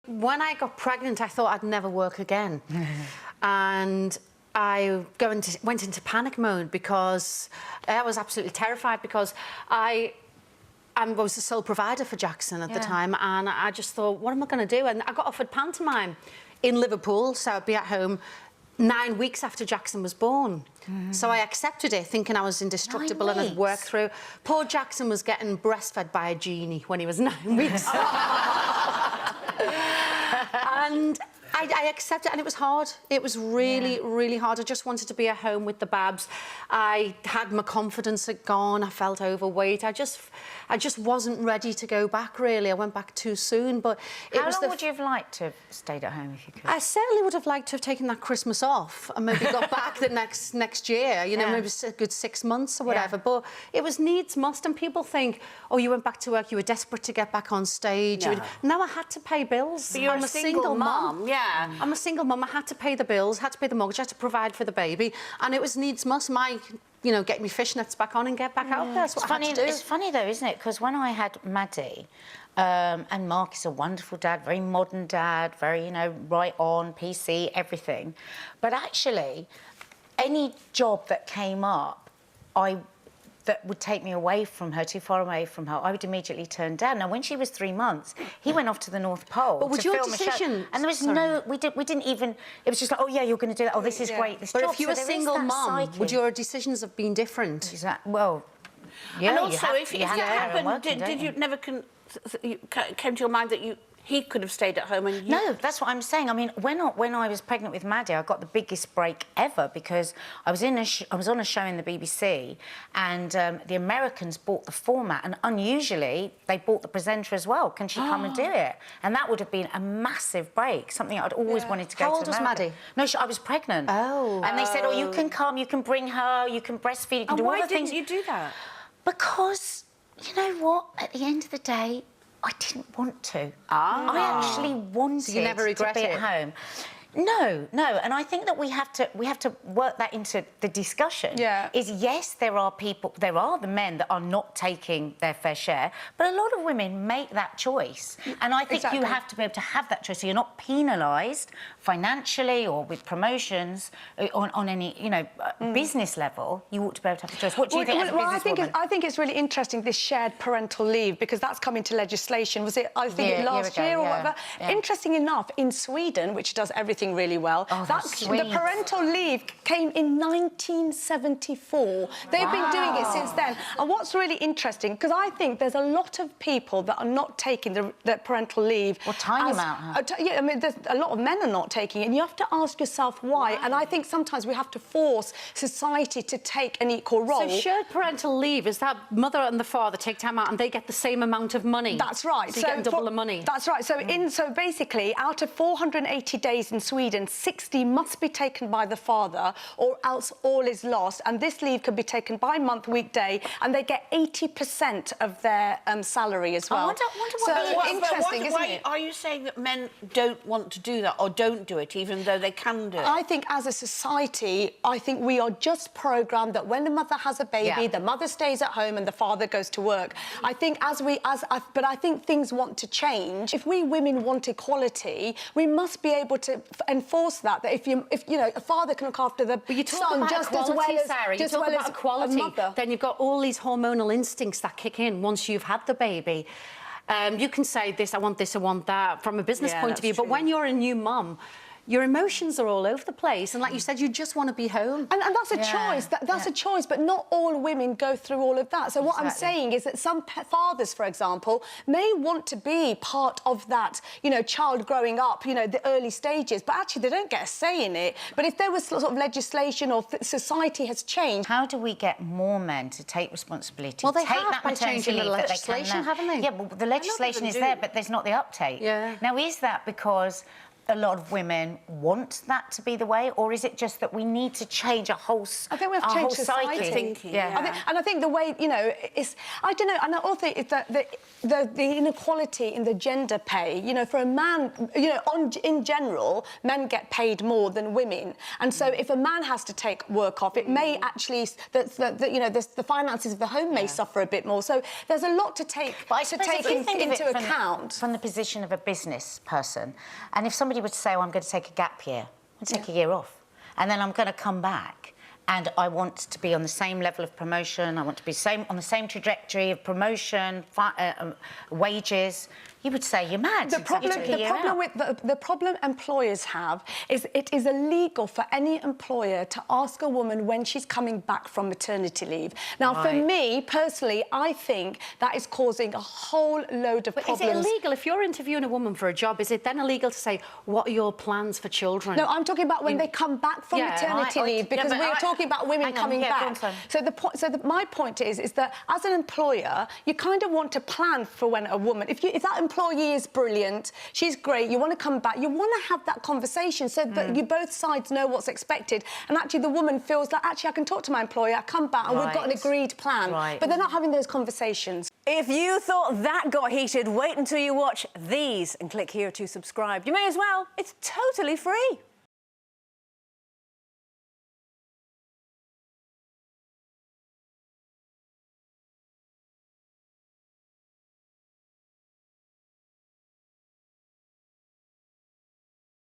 When I got pregnant, I thought I'd never work again. And I went into panic mode because I was absolutely terrified because I was the sole provider for Jackson at the time, and I just thought, what am I going to do? And I got offered pantomime in Liverpool, so I'd be at home 9 weeks after Jackson was born. So I accepted it, thinking I was indestructible and I'd work through. Poor Jackson was getting breastfed by a genie when he was 9 weeks. And I accepted it, and it was hard. It was really, really hard. I just wanted to be at home with the babs. I had my confidence had gone. I felt overweight. I just wasn't ready to go back, really. I went back too soon, but How long would you have liked to have stayed at home if you could? I certainly would have liked to have taken that Christmas off and maybe got back the next year, you know, maybe a good 6 months or whatever. But it was needs must, and people think, oh, you went back to work, you were desperate to get back on stage. No, I had to pay bills. But you're I'm a single mum. I'm a single mum. I had to pay the bills, had to pay the mortgage, had to provide for the baby, and it was needs must. Get me fishnets back on and get back out there. That's what I had to do. It's funny though, isn't it? Because when I had Maddie, and Mark is a wonderful dad, very modern dad, very, right on, PC, everything. But actually, any job that came up, that would take me away from her, too far away from her, I would immediately turn down. Now, when she was 3 months, he went off to the North Pole but was your decision? And there was we didn't even, it was just like, oh yeah, you're going to do that, oh, this is great, this but job. If you were a single mum, would your decisions have been different? Exactly. Well, yeah, and also, if that happened, did you never came to your mind that he could have stayed at home and you... No, that's what I'm saying. I mean, when I was pregnant with Maddie, I got the biggest break ever because I was on a show in the BBC, and the Americans bought the format, and unusually they bought the presenter as well. Can she come and do it? And that would have been a massive break, something I'd always wanted to go to. How old was Maddie? No, I was pregnant. Oh. And they said, oh, you can come, you can bring her, you can breastfeed, you can do all the things. Why didn't you do that? Because, you know what, at the end of the day, I didn't want to. I actually wanted so you never regret to be at home. No, and I think that we have to work that into the discussion. Is yes, there are the men that are not taking their fair share, but a lot of women make that choice, and I think you have to be able to have that choice, so you're not penalised financially or with promotions on any business level. You ought to be able to have the choice. What do you think? I think it's really interesting, this shared parental leave, because that's come into legislation. Was it? I think last year or whatever. Interesting enough, in Sweden, which does everything really well. The parental leave came in 1974. They've been doing it since then. And what's really interesting, because I think there's a lot of people that are not taking the parental leave. Well, tiny amount. Yeah, I mean, there's a lot of men are not taking it, and you have to ask yourself why. And I think sometimes we have to force society to take an equal role. So shared parental leave, is that mother and the father take time out and they get the same amount of money? That's right. So you get double the money. That's right. So so basically, out of 480 days in Sweden, 60 must be taken by the father, or else all is lost. And this leave can be taken by month, weekday, and they get 80% of their salary as well. I wonder what interesting, isn't it? Are you saying that men don't want to do that or don't do it, even though they can do it? I think as a society, I think we are just programmed that when the mother has a baby, the mother stays at home and the father goes to work. I think but I think things want to change. If we women want equality, we must be able to enforce that if a father can look after the son just as well as Sarah, you talk about equality, then you've got all these hormonal instincts that kick in once you've had the baby. You can say this, I want that, from a business point of view, but when you're a new mum, your emotions are all over the place, and like you said, you just want to be home. And that's a choice. That's a choice, but not all women go through all of that. So what I'm saying is that some fathers, for example, may want to be part of that, child growing up, the early stages, but actually they don't get a say in it. But if there was sort of legislation or society has changed... How do we get more men to take responsibility? Well, they take have that by changing the legislation, haven't they? Yeah, well, the legislation is there, but there's not the uptake. Yeah. Now, is that because a lot of women want that to be the way, or is it just that we need to change a whole I think we have to change society. Thinking, I think the way, you know, is, I don't know, and I also think it's that the inequality in the gender pay, you know, for a man, you know, in general, men get paid more than women, and so if a man has to take work off, it may actually, you know, the finances of the home may suffer a bit more. So there's a lot to take into account. From the position of a business person, and if somebody would say, oh, I'm going to take a gap year, I'm going to take a year off, and then I'm going to come back, and I want to be on the same level of promotion, I want to be on the same trajectory of promotion, wages, you would say you're mad. The problem employers have is it is illegal for any employer to ask a woman when she's coming back from maternity leave. Now, for me, personally, I think that is causing a whole load of problems. Is it illegal? If you're interviewing a woman for a job, is it then illegal to say, what are your plans for children? No, I'm talking about when they come back from maternity leave, because we're talking about women coming back. So my point is that as an employer, you kind of want to plan for when a woman, if that employee is brilliant, she's great, you want to come back, you want to have that conversation so that you both sides know what's expected, and actually the woman feels that actually I can talk to my employer, I come back, and we've got an agreed plan. But they're not having those conversations. If you thought that got heated, wait until you watch these and click here to subscribe. You may as well. It's totally free.